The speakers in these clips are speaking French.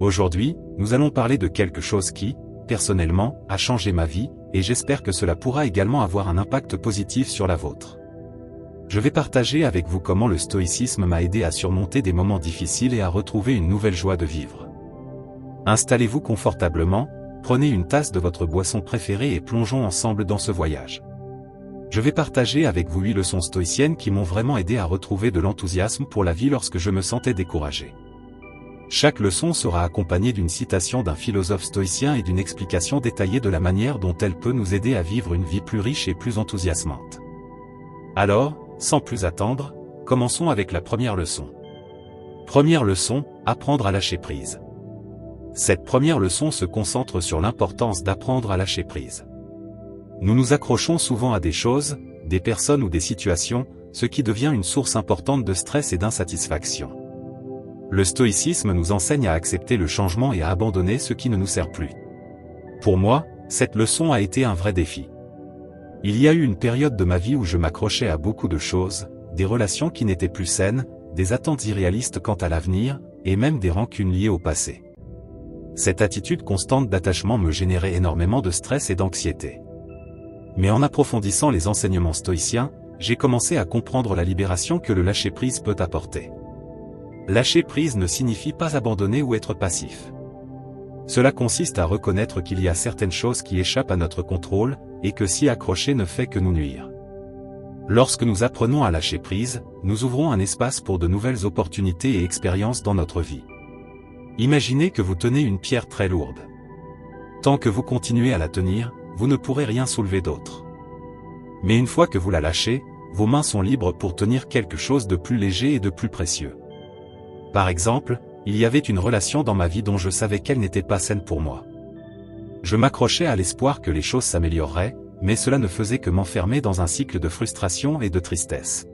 Aujourd'hui, nous allons parler de quelque chose qui, personnellement, a changé ma vie, et j'espère que cela pourra également avoir un impact positif sur la vôtre. Je vais partager avec vous comment le stoïcisme m'a aidé à surmonter des moments difficiles et à retrouver une nouvelle joie de vivre. Installez-vous confortablement, prenez une tasse de votre boisson préférée et plongeons ensemble dans ce voyage. Je vais partager avec vous 8 leçons stoïciennes qui m'ont vraiment aidé à retrouver de l'enthousiasme pour la vie lorsque je me sentais découragé. Chaque leçon sera accompagnée d'une citation d'un philosophe stoïcien et d'une explication détaillée de la manière dont elle peut nous aider à vivre une vie plus riche et plus enthousiasmante. Alors, sans plus attendre, commençons avec la première leçon. Première leçon, apprendre à lâcher prise. Cette première leçon se concentre sur l'importance d'apprendre à lâcher prise. Nous nous accrochons souvent à des choses, des personnes ou des situations, ce qui devient une source importante de stress et d'insatisfaction. Le stoïcisme nous enseigne à accepter le changement et à abandonner ce qui ne nous sert plus. Pour moi, cette leçon a été un vrai défi. Il y a eu une période de ma vie où je m'accrochais à beaucoup de choses, des relations qui n'étaient plus saines, des attentes irréalistes quant à l'avenir, et même des rancunes liées au passé. Cette attitude constante d'attachement me générait énormément de stress et d'anxiété. Mais en approfondissant les enseignements stoïciens, j'ai commencé à comprendre la libération que le lâcher-prise peut apporter. Lâcher prise ne signifie pas abandonner ou être passif. Cela consiste à reconnaître qu'il y a certaines choses qui échappent à notre contrôle, et que s'y accrocher ne fait que nous nuire. Lorsque nous apprenons à lâcher prise, nous ouvrons un espace pour de nouvelles opportunités et expériences dans notre vie. Imaginez que vous tenez une pierre très lourde. Tant que vous continuez à la tenir, vous ne pourrez rien soulever d'autre. Mais une fois que vous la lâchez, vos mains sont libres pour tenir quelque chose de plus léger et de plus précieux. Par exemple, il y avait une relation dans ma vie dont je savais qu'elle n'était pas saine pour moi. Je m'accrochais à l'espoir que les choses s'amélioreraient, mais cela ne faisait que m'enfermer dans un cycle de frustration et de tristesse.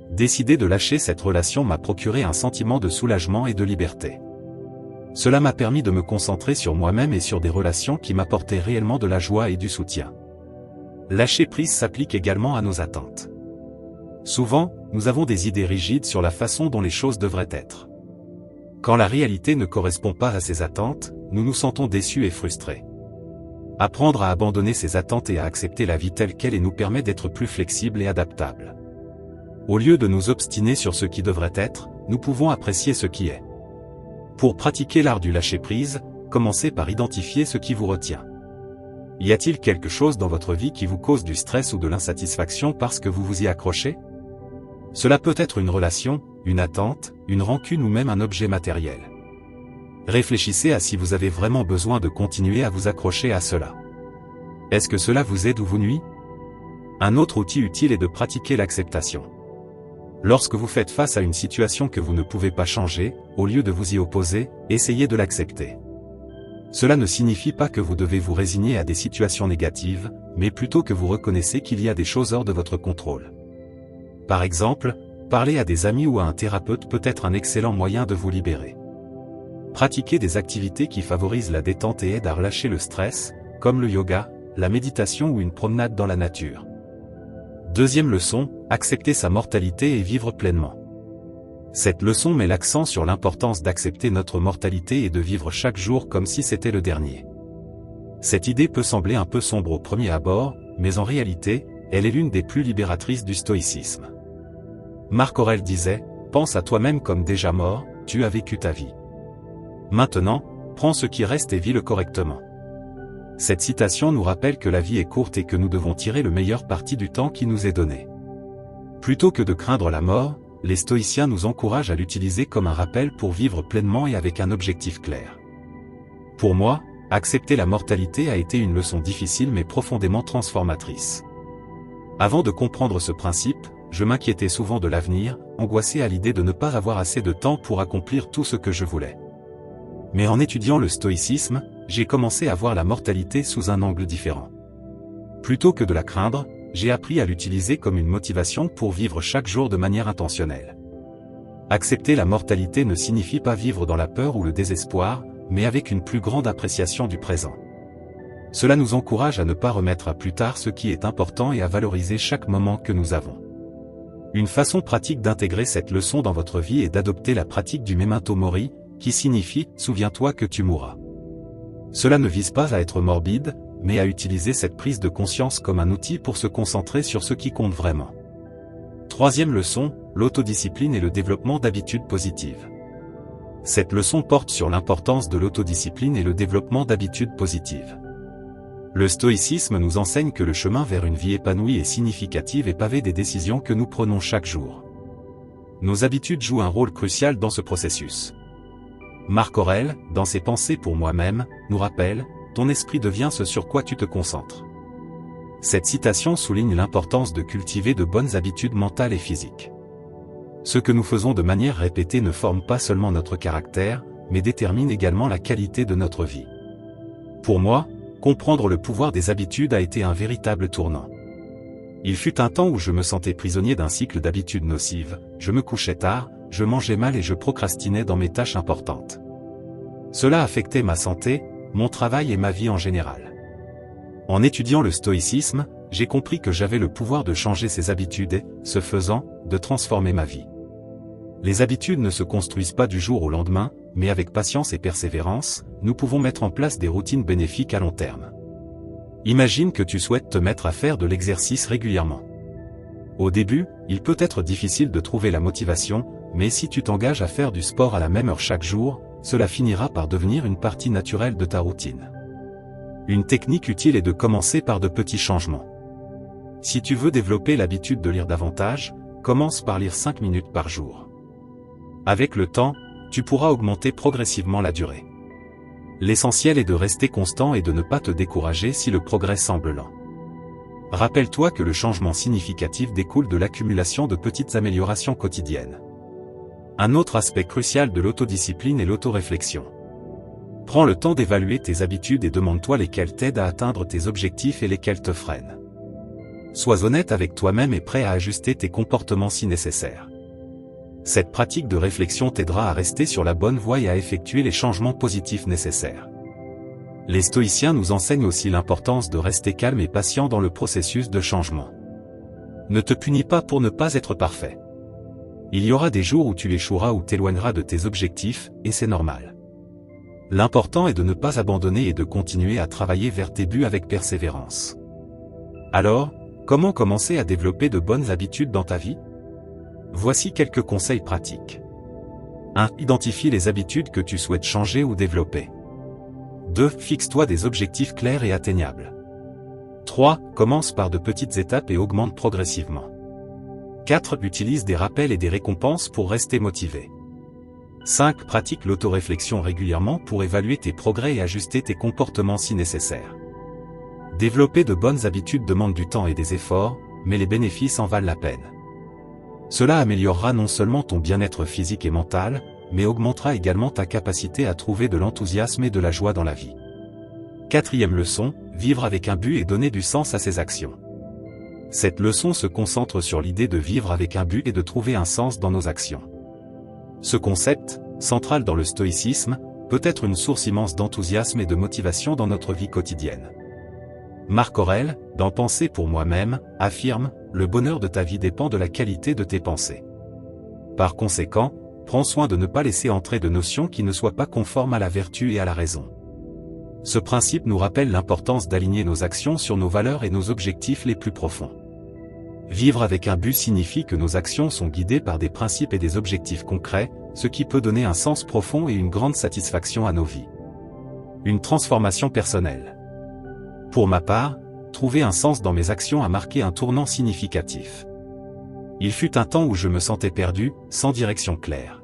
Décider de lâcher cette relation m'a procuré un sentiment de soulagement et de liberté. Cela m'a permis de me concentrer sur moi-même et sur des relations qui m'apportaient réellement de la joie et du soutien. Lâcher prise s'applique également à nos attentes. Souvent, nous avons des idées rigides sur la façon dont les choses devraient être. Quand la réalité ne correspond pas à ces attentes, nous nous sentons déçus et frustrés. Apprendre à abandonner ces attentes et à accepter la vie telle qu'elle nous permet d'être plus flexibles et adaptables. Au lieu de nous obstiner sur ce qui devrait être, nous pouvons apprécier ce qui est. Pour pratiquer l'art du lâcher-prise, commencez par identifier ce qui vous retient. Y a-t-il quelque chose dans votre vie qui vous cause du stress ou de l'insatisfaction parce que vous vous y accrochez ? Cela peut être une relation, une attente, une rancune ou même un objet matériel. Réfléchissez à si vous avez vraiment besoin de continuer à vous accrocher à cela. Est-ce que cela vous aide ou vous nuit ? Un autre outil utile est de pratiquer l'acceptation. Lorsque vous faites face à une situation que vous ne pouvez pas changer, au lieu de vous y opposer, essayez de l'accepter. Cela ne signifie pas que vous devez vous résigner à des situations négatives, mais plutôt que vous reconnaissez qu'il y a des choses hors de votre contrôle. Par exemple, parler à des amis ou à un thérapeute peut être un excellent moyen de vous libérer. Pratiquez des activités qui favorisent la détente et aident à relâcher le stress, comme le yoga, la méditation ou une promenade dans la nature. Deuxième leçon, accepter sa mortalité et vivre pleinement. Cette leçon met l'accent sur l'importance d'accepter notre mortalité et de vivre chaque jour comme si c'était le dernier. Cette idée peut sembler un peu sombre au premier abord, mais en réalité, elle est l'une des plus libératrices du stoïcisme. Marc Aurèle disait, « Pense à toi-même comme déjà mort, tu as vécu ta vie. Maintenant, prends ce qui reste et vis-le correctement. » Cette citation nous rappelle que la vie est courte et que nous devons tirer le meilleur parti du temps qui nous est donné. Plutôt que de craindre la mort, les stoïciens nous encouragent à l'utiliser comme un rappel pour vivre pleinement et avec un objectif clair. Pour moi, accepter la mortalité a été une leçon difficile mais profondément transformatrice. Avant de comprendre ce principe, je m'inquiétais souvent de l'avenir, angoissé à l'idée de ne pas avoir assez de temps pour accomplir tout ce que je voulais. Mais en étudiant le stoïcisme, j'ai commencé à voir la mortalité sous un angle différent. Plutôt que de la craindre, j'ai appris à l'utiliser comme une motivation pour vivre chaque jour de manière intentionnelle. Accepter la mortalité ne signifie pas vivre dans la peur ou le désespoir, mais avec une plus grande appréciation du présent. Cela nous encourage à ne pas remettre à plus tard ce qui est important et à valoriser chaque moment que nous avons. Une façon pratique d'intégrer cette leçon dans votre vie est d'adopter la pratique du memento mori, qui signifie « souviens-toi que tu mourras ». Cela ne vise pas à être morbide, mais à utiliser cette prise de conscience comme un outil pour se concentrer sur ce qui compte vraiment. Troisième leçon, l'autodiscipline et le développement d'habitudes positives. Cette leçon porte sur l'importance de l'autodiscipline et le développement d'habitudes positives. Le stoïcisme nous enseigne que le chemin vers une vie épanouie et significative est pavé des décisions que nous prenons chaque jour. Nos habitudes jouent un rôle crucial dans ce processus. Marc Aurèle, dans ses Pensées pour moi-même, nous rappelle « Ton esprit devient ce sur quoi tu te concentres ». Cette citation souligne l'importance de cultiver de bonnes habitudes mentales et physiques. Ce que nous faisons de manière répétée ne forme pas seulement notre caractère, mais détermine également la qualité de notre vie. Pour moi, comprendre le pouvoir des habitudes a été un véritable tournant. Il fut un temps où je me sentais prisonnier d'un cycle d'habitudes nocives, je me couchais tard, je mangeais mal et je procrastinais dans mes tâches importantes. Cela affectait ma santé, mon travail et ma vie en général. En étudiant le stoïcisme, j'ai compris que j'avais le pouvoir de changer ces habitudes et, ce faisant, de transformer ma vie. Les habitudes ne se construisent pas du jour au lendemain, mais avec patience et persévérance, nous pouvons mettre en place des routines bénéfiques à long terme. Imagine que tu souhaites te mettre à faire de l'exercice régulièrement. Au début, il peut être difficile de trouver la motivation, mais si tu t'engages à faire du sport à la même heure chaque jour, cela finira par devenir une partie naturelle de ta routine. Une technique utile est de commencer par de petits changements. Si tu veux développer l'habitude de lire davantage, commence par lire 5 minutes par jour. Avec le temps, tu pourras augmenter progressivement la durée. L'essentiel est de rester constant et de ne pas te décourager si le progrès semble lent. Rappelle-toi que le changement significatif découle de l'accumulation de petites améliorations quotidiennes. Un autre aspect crucial de l'autodiscipline est l'autoréflexion. Prends le temps d'évaluer tes habitudes et demande-toi lesquelles t'aident à atteindre tes objectifs et lesquelles te freinent. Sois honnête avec toi-même et prêt à ajuster tes comportements si nécessaire. Cette pratique de réflexion t'aidera à rester sur la bonne voie et à effectuer les changements positifs nécessaires. Les stoïciens nous enseignent aussi l'importance de rester calme et patient dans le processus de changement. Ne te punis pas pour ne pas être parfait. Il y aura des jours où tu échoueras ou t'éloigneras de tes objectifs, et c'est normal. L'important est de ne pas abandonner et de continuer à travailler vers tes buts avec persévérance. Alors, comment commencer à développer de bonnes habitudes dans ta vie? Voici quelques conseils pratiques. 1. Identifie les habitudes que tu souhaites changer ou développer. 2. Fixe-toi des objectifs clairs et atteignables. 3. Commence par de petites étapes et augmente progressivement. 4. Utilise des rappels et des récompenses pour rester motivé. 5. Pratique l'autoréflexion régulièrement pour évaluer tes progrès et ajuster tes comportements si nécessaire. Développer de bonnes habitudes demande du temps et des efforts, mais les bénéfices en valent la peine. Cela améliorera non seulement ton bien-être physique et mental, mais augmentera également ta capacité à trouver de l'enthousiasme et de la joie dans la vie. Quatrième leçon, vivre avec un but et donner du sens à ses actions. Cette leçon se concentre sur l'idée de vivre avec un but et de trouver un sens dans nos actions. Ce concept, central dans le stoïcisme, peut être une source immense d'enthousiasme et de motivation dans notre vie quotidienne. Marc Aurèle, dans Pensées pour moi-même, affirme « Le bonheur de ta vie dépend de la qualité de tes pensées ». Par conséquent, prends soin de ne pas laisser entrer de notions qui ne soient pas conformes à la vertu et à la raison. Ce principe nous rappelle l'importance d'aligner nos actions sur nos valeurs et nos objectifs les plus profonds. Vivre avec un but signifie que nos actions sont guidées par des principes et des objectifs concrets, ce qui peut donner un sens profond et une grande satisfaction à nos vies. Une transformation personnelle. Pour ma part, trouver un sens dans mes actions a marqué un tournant significatif. Il fut un temps où je me sentais perdu, sans direction claire.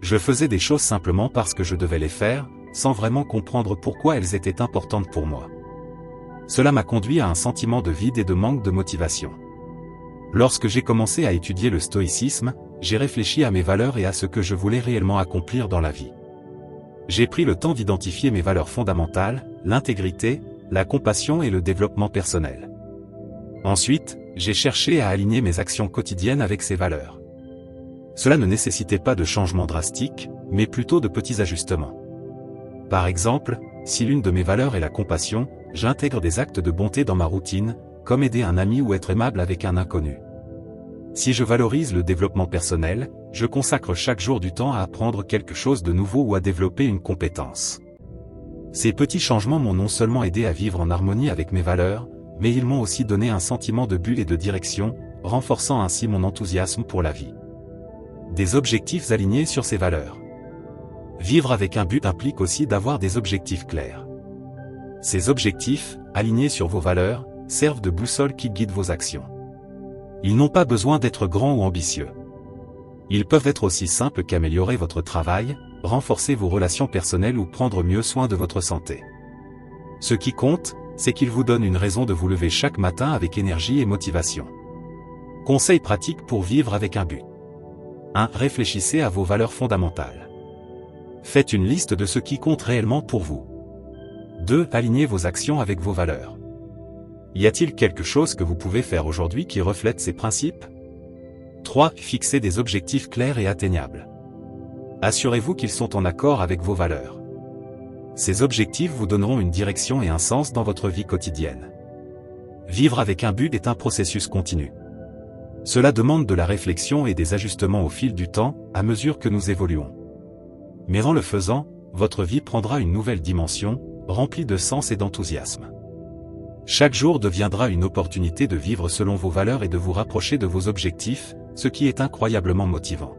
Je faisais des choses simplement parce que je devais les faire, sans vraiment comprendre pourquoi elles étaient importantes pour moi. Cela m'a conduit à un sentiment de vide et de manque de motivation. Lorsque j'ai commencé à étudier le stoïcisme, j'ai réfléchi à mes valeurs et à ce que je voulais réellement accomplir dans la vie. J'ai pris le temps d'identifier mes valeurs fondamentales, l'intégrité, la compassion et le développement personnel. Ensuite, j'ai cherché à aligner mes actions quotidiennes avec ces valeurs. Cela ne nécessitait pas de changements drastiques, mais plutôt de petits ajustements. Par exemple, si l'une de mes valeurs est la compassion, j'intègre des actes de bonté dans ma routine, comme aider un ami ou être aimable avec un inconnu. Si je valorise le développement personnel, je consacre chaque jour du temps à apprendre quelque chose de nouveau ou à développer une compétence. Ces petits changements m'ont non seulement aidé à vivre en harmonie avec mes valeurs, mais ils m'ont aussi donné un sentiment de but et de direction, renforçant ainsi mon enthousiasme pour la vie. Des objectifs alignés sur ces valeurs. Vivre avec un but implique aussi d'avoir des objectifs clairs. Ces objectifs, alignés sur vos valeurs, servent de boussole qui guide vos actions. Ils n'ont pas besoin d'être grands ou ambitieux. Ils peuvent être aussi simples qu'améliorer votre travail, renforcer vos relations personnelles ou prendre mieux soin de votre santé. Ce qui compte, c'est qu'ils vous donnent une raison de vous lever chaque matin avec énergie et motivation. Conseils pratiques pour vivre avec un but. 1. Réfléchissez à vos valeurs fondamentales. Faites une liste de ce qui compte réellement pour vous. 2. Alignez vos actions avec vos valeurs. Y a-t-il quelque chose que vous pouvez faire aujourd'hui qui reflète ces principes? 3. Fixez des objectifs clairs et atteignables. Assurez-vous qu'ils sont en accord avec vos valeurs. Ces objectifs vous donneront une direction et un sens dans votre vie quotidienne. Vivre avec un but est un processus continu. Cela demande de la réflexion et des ajustements au fil du temps, à mesure que nous évoluons. Mais en le faisant, votre vie prendra une nouvelle dimension, remplie de sens et d'enthousiasme. Chaque jour deviendra une opportunité de vivre selon vos valeurs et de vous rapprocher de vos objectifs, ce qui est incroyablement motivant.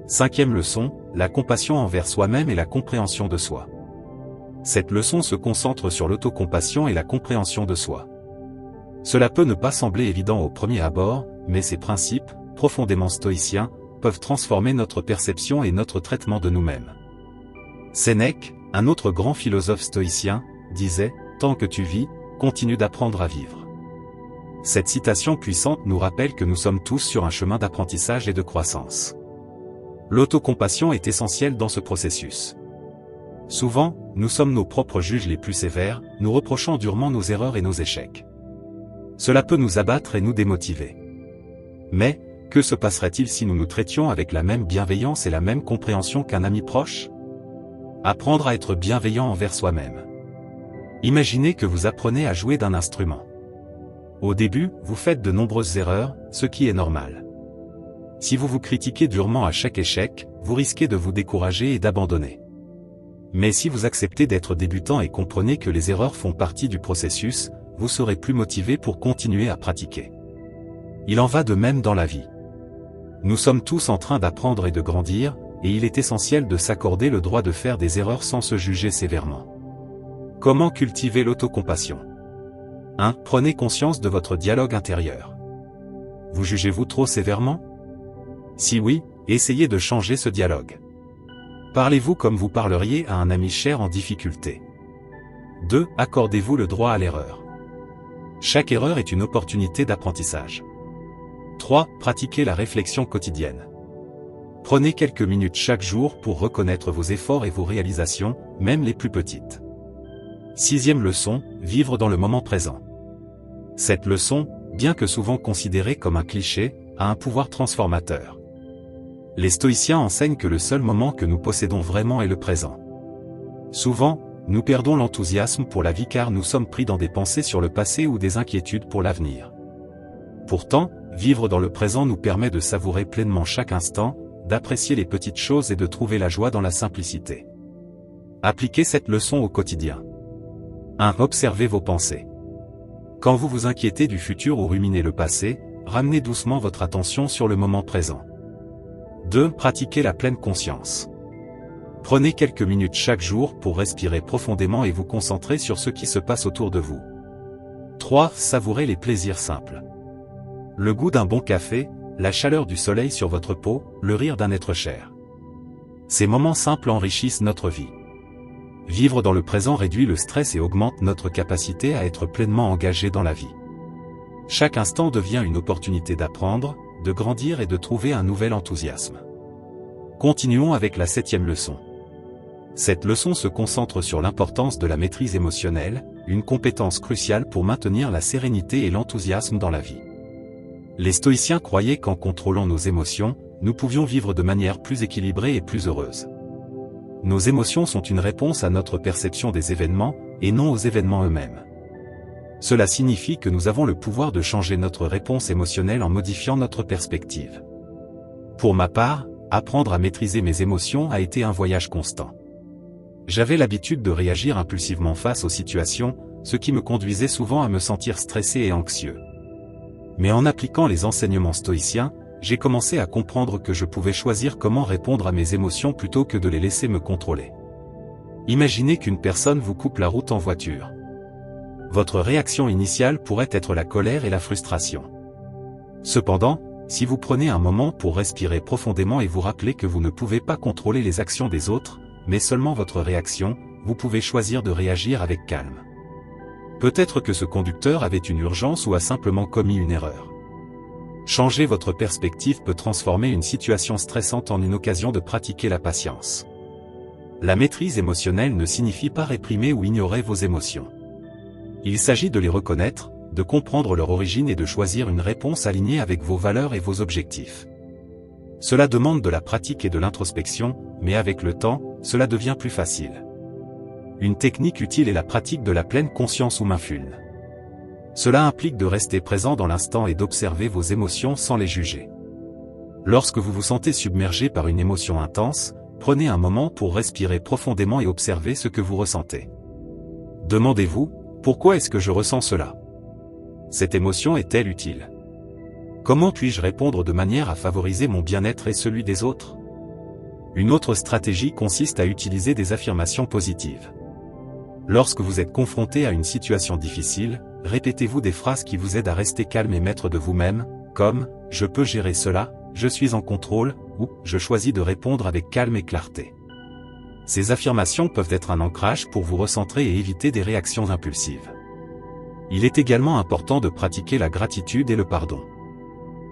5e leçon, la compassion envers soi-même et la compréhension de soi. Cette leçon se concentre sur l'autocompassion et la compréhension de soi. Cela peut ne pas sembler évident au premier abord, mais ces principes, profondément stoïciens, peuvent transformer notre perception et notre traitement de nous-mêmes. Sénèque, un autre grand philosophe stoïcien, disait « Tant que tu vis, continue d'apprendre à vivre ». Cette citation puissante nous rappelle que nous sommes tous sur un chemin d'apprentissage et de croissance. L'autocompassion est essentielle dans ce processus. Souvent, nous sommes nos propres juges les plus sévères, nous reprochant durement nos erreurs et nos échecs. Cela peut nous abattre et nous démotiver. Mais, que se passerait-il si nous nous traitions avec la même bienveillance et la même compréhension qu'un ami proche? Apprendre à être bienveillant envers soi-même. Imaginez que vous apprenez à jouer d'un instrument. Au début, vous faites de nombreuses erreurs, ce qui est normal. Si vous vous critiquez durement à chaque échec, vous risquez de vous décourager et d'abandonner. Mais si vous acceptez d'être débutant et comprenez que les erreurs font partie du processus, vous serez plus motivé pour continuer à pratiquer. Il en va de même dans la vie. Nous sommes tous en train d'apprendre et de grandir, et il est essentiel de s'accorder le droit de faire des erreurs sans se juger sévèrement. Comment cultiver l'autocompassion? 1. Prenez conscience de votre dialogue intérieur. Vous jugez-vous trop sévèrement? Si oui, essayez de changer ce dialogue. Parlez-vous comme vous parleriez à un ami cher en difficulté. 2. Accordez-vous le droit à l'erreur. Chaque erreur est une opportunité d'apprentissage. 3. Pratiquez la réflexion quotidienne. Prenez quelques minutes chaque jour pour reconnaître vos efforts et vos réalisations, même les plus petites. 6e leçon, vivre dans le moment présent. Cette leçon, bien que souvent considérée comme un cliché, a un pouvoir transformateur. Les stoïciens enseignent que le seul moment que nous possédons vraiment est le présent. Souvent, nous perdons l'enthousiasme pour la vie car nous sommes pris dans des pensées sur le passé ou des inquiétudes pour l'avenir. Pourtant, vivre dans le présent nous permet de savourer pleinement chaque instant, d'apprécier les petites choses et de trouver la joie dans la simplicité. Appliquez cette leçon au quotidien. 1. Observez vos pensées. Quand vous vous inquiétez du futur ou ruminez le passé, ramenez doucement votre attention sur le moment présent. 2. Pratiquez la pleine conscience. Prenez quelques minutes chaque jour pour respirer profondément et vous concentrer sur ce qui se passe autour de vous. 3. Savourez les plaisirs simples. Le goût d'un bon café, la chaleur du soleil sur votre peau, le rire d'un être cher. Ces moments simples enrichissent notre vie. Vivre dans le présent réduit le stress et augmente notre capacité à être pleinement engagé dans la vie. Chaque instant devient une opportunité d'apprendre, de grandir et de trouver un nouvel enthousiasme. Continuons avec la 7e leçon. Cette leçon se concentre sur l'importance de la maîtrise émotionnelle, une compétence cruciale pour maintenir la sérénité et l'enthousiasme dans la vie. Les stoïciens croyaient qu'en contrôlant nos émotions, nous pouvions vivre de manière plus équilibrée et plus heureuse. Nos émotions sont une réponse à notre perception des événements, et non aux événements eux-mêmes. Cela signifie que nous avons le pouvoir de changer notre réponse émotionnelle en modifiant notre perspective. Pour ma part, apprendre à maîtriser mes émotions a été un voyage constant. J'avais l'habitude de réagir impulsivement face aux situations, ce qui me conduisait souvent à me sentir stressé et anxieux. Mais en appliquant les enseignements stoïciens, j'ai commencé à comprendre que je pouvais choisir comment répondre à mes émotions plutôt que de les laisser me contrôler. Imaginez qu'une personne vous coupe la route en voiture. Votre réaction initiale pourrait être la colère et la frustration. Cependant, si vous prenez un moment pour respirer profondément et vous rappeler que vous ne pouvez pas contrôler les actions des autres, mais seulement votre réaction, vous pouvez choisir de réagir avec calme. Peut-être que ce conducteur avait une urgence ou a simplement commis une erreur. Changer votre perspective peut transformer une situation stressante en une occasion de pratiquer la patience. La maîtrise émotionnelle ne signifie pas réprimer ou ignorer vos émotions. Il s'agit de les reconnaître, de comprendre leur origine et de choisir une réponse alignée avec vos valeurs et vos objectifs. Cela demande de la pratique et de l'introspection, mais avec le temps, cela devient plus facile. Une technique utile est la pratique de la pleine conscience ou mindfulness. Cela implique de rester présent dans l'instant et d'observer vos émotions sans les juger. Lorsque vous vous sentez submergé par une émotion intense, prenez un moment pour respirer profondément et observer ce que vous ressentez. Demandez-vous, pourquoi est-ce que je ressens cela ? Cette émotion est-elle utile ? Comment puis-je répondre de manière à favoriser mon bien-être et celui des autres ? Une autre stratégie consiste à utiliser des affirmations positives. Lorsque vous êtes confronté à une situation difficile, répétez-vous des phrases qui vous aident à rester calme et maître de vous-même, comme « je peux gérer cela »,« je suis en contrôle » ou « je choisis de répondre avec calme et clarté ». Ces affirmations peuvent être un ancrage pour vous recentrer et éviter des réactions impulsives. Il est également important de pratiquer la gratitude et le pardon.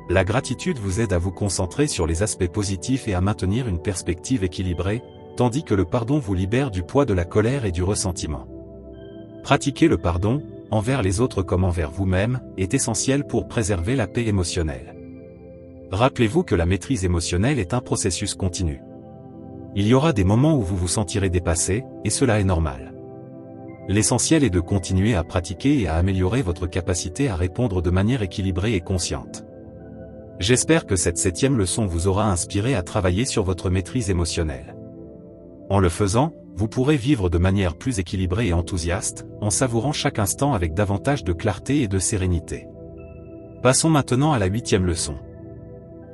La gratitude vous aide à vous concentrer sur les aspects positifs et à maintenir une perspective équilibrée, tandis que le pardon vous libère du poids de la colère et du ressentiment. Pratiquer le pardon, envers les autres comme envers vous-même, est essentiel pour préserver la paix émotionnelle. Rappelez-vous que la maîtrise émotionnelle est un processus continu. Il y aura des moments où vous vous sentirez dépassé, et cela est normal. L'essentiel est de continuer à pratiquer et à améliorer votre capacité à répondre de manière équilibrée et consciente. J'espère que cette 7e leçon vous aura inspiré à travailler sur votre maîtrise émotionnelle. En le faisant, vous pourrez vivre de manière plus équilibrée et enthousiaste, en savourant chaque instant avec davantage de clarté et de sérénité. Passons maintenant à la 8e leçon.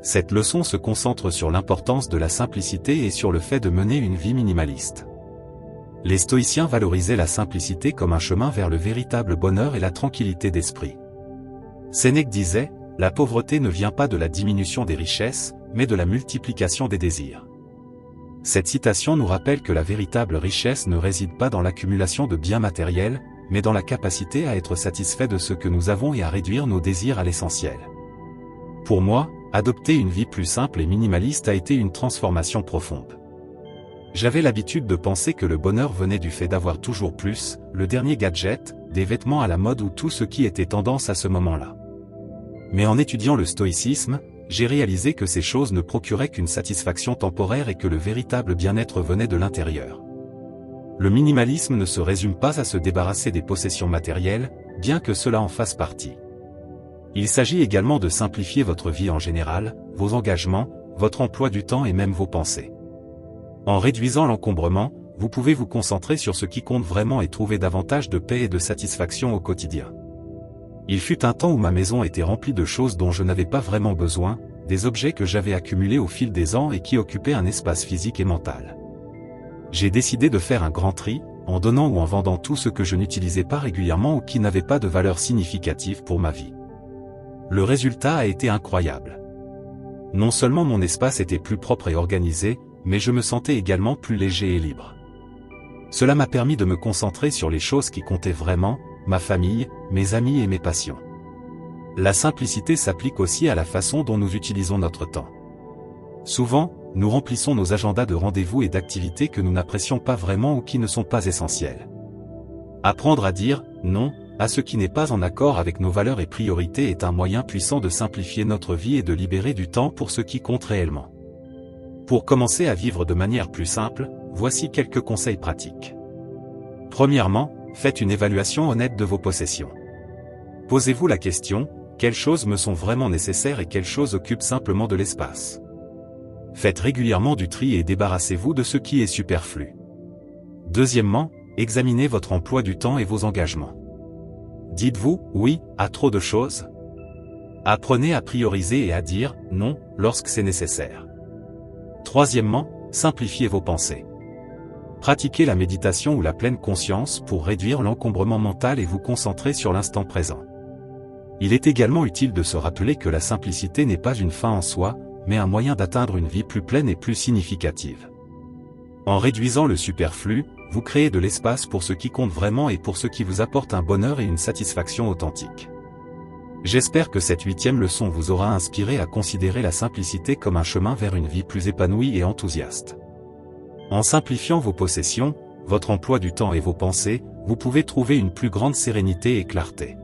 Cette leçon se concentre sur l'importance de la simplicité et sur le fait de mener une vie minimaliste. Les stoïciens valorisaient la simplicité comme un chemin vers le véritable bonheur et la tranquillité d'esprit. Sénèque disait, « La pauvreté ne vient pas de la diminution des richesses, mais de la multiplication des désirs. » Cette citation nous rappelle que la véritable richesse ne réside pas dans l'accumulation de biens matériels, mais dans la capacité à être satisfait de ce que nous avons et à réduire nos désirs à l'essentiel. Pour moi, adopter une vie plus simple et minimaliste a été une transformation profonde. J'avais l'habitude de penser que le bonheur venait du fait d'avoir toujours plus, le dernier gadget, des vêtements à la mode ou tout ce qui était tendance à ce moment-là. Mais en étudiant le stoïcisme, j'ai réalisé que ces choses ne procuraient qu'une satisfaction temporaire et que le véritable bien-être venait de l'intérieur. Le minimalisme ne se résume pas à se débarrasser des possessions matérielles, bien que cela en fasse partie. Il s'agit également de simplifier votre vie en général, vos engagements, votre emploi du temps et même vos pensées. En réduisant l'encombrement, vous pouvez vous concentrer sur ce qui compte vraiment et trouver davantage de paix et de satisfaction au quotidien. Il fut un temps où ma maison était remplie de choses dont je n'avais pas vraiment besoin, des objets que j'avais accumulés au fil des ans et qui occupaient un espace physique et mental. J'ai décidé de faire un grand tri, en donnant ou en vendant tout ce que je n'utilisais pas régulièrement ou qui n'avait pas de valeur significative pour ma vie. Le résultat a été incroyable. Non seulement mon espace était plus propre et organisé, mais je me sentais également plus léger et libre. Cela m'a permis de me concentrer sur les choses qui comptaient vraiment, ma famille, mes amis et mes passions. La simplicité s'applique aussi à la façon dont nous utilisons notre temps. Souvent, nous remplissons nos agendas de rendez-vous et d'activités que nous n'apprécions pas vraiment ou qui ne sont pas essentielles. Apprendre à dire « non » à ce qui n'est pas en accord avec nos valeurs et priorités est un moyen puissant de simplifier notre vie et de libérer du temps pour ce qui compte réellement. Pour commencer à vivre de manière plus simple, voici quelques conseils pratiques. Premièrement, faites une évaluation honnête de vos possessions. Posez-vous la question, quelles choses me sont vraiment nécessaires et quelles choses occupent simplement de l'espace ? Faites régulièrement du tri et débarrassez-vous de ce qui est superflu. Deuxièmement, examinez votre emploi du temps et vos engagements. Dites-vous « oui » à trop de choses? Apprenez à prioriser et à dire « non » lorsque c'est nécessaire. Troisièmement, simplifiez vos pensées. Pratiquez la méditation ou la pleine conscience pour réduire l'encombrement mental et vous concentrer sur l'instant présent. Il est également utile de se rappeler que la simplicité n'est pas une fin en soi, mais un moyen d'atteindre une vie plus pleine et plus significative. En réduisant le superflu, vous créez de l'espace pour ce qui compte vraiment et pour ce qui vous apporte un bonheur et une satisfaction authentique. J'espère que cette 8e leçon vous aura inspiré à considérer la simplicité comme un chemin vers une vie plus épanouie et enthousiaste. En simplifiant vos possessions, votre emploi du temps et vos pensées, vous pouvez trouver une plus grande sérénité et clarté.